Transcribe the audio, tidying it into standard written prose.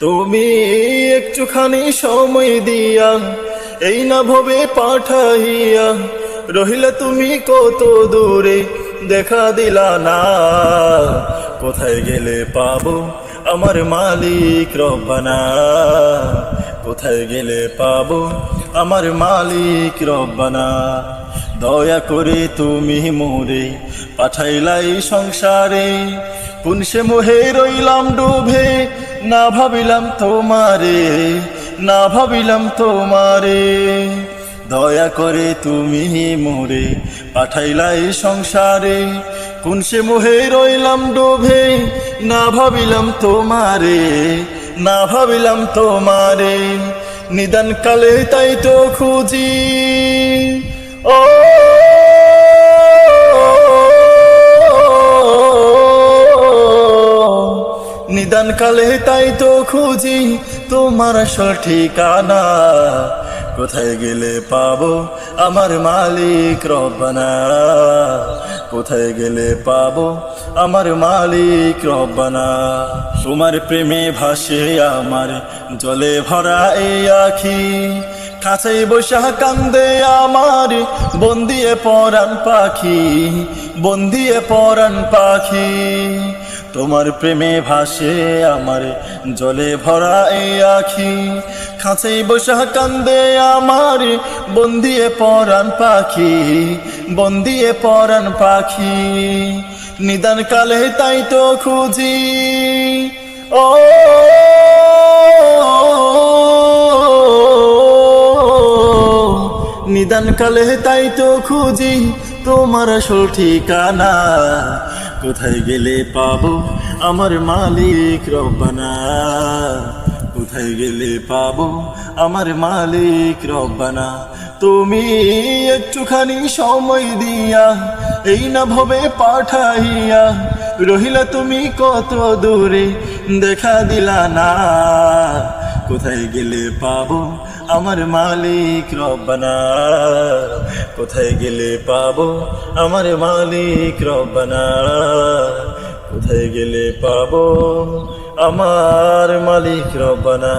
তুমি একটুখানি সময় দিয়া এই না ভবে পাঠাইয়া রহিলা তুমি কত দূরে দেখা দিলা না। কোথায় গেলে পাবো আমার মালিক রব্বানা, কোথায় গেলে পাবো আমার মালিক রব্বানা। দয়া করে তুমি মোরে পাঠাইলাই সংসারে, কোন সে মোহে রইলাম ডুবে, না ভাবিলাম তোমারে, না ভাবিলাম তোমারে। দয়া করে তুমি মোরে পাঠাইলাই সংসারে, কোন সে মোহে রইলাম ডুবে, না ভাবিলাম তোমারে, না ভাবিলাম তোমারে। নিদান কালে তাই তো খুঁজি, ও নিদান কালে তাই তো খুঁজি তোমার আসল ঠিকানা। কোথায় গেলে পাবো আমার মালিক রব্বানা, কোথায় গেলে পাবো আমার মালিক রব্বানা। তোমার প্রেমে ভাসে আমার জলে ভরা এই আখি, কাছেই বসা কান্দে আমার বন্দিয়ে পরাণ পাখি, বন্দিয়ে পরাণ পাখি। তোমার প্রেমে ভাসে আমার জলে ভরা এই আখি, কাছেই বসা কান্দে আমার বন্দিয়ে পরাণ পাখি, বন্দিয়ে পরাণ পাখি। নিদান কালে তাই তো খুঁজি, ও নিদান কালে তাই তো খুঁজি তোমার আসল ঠিকানা। কোথায় গেলে পাবো আমার মালিক রব্বানা, কোথায় গেলে পাবো আমার মালিক রব্বানা। তুমি একটুখানি সময় দিয়া এই না ভবে পাঠাইয়া রহিলা তুমি কত দূরে দেখা দিলা না। কোথায় গেলে পাবো আমার মালিক রব্বানা, কোথায় গেলে পাবো আমার মালিক রব্বানা, কোথায় গেলে পাবো আমার মালিক রব্বানা।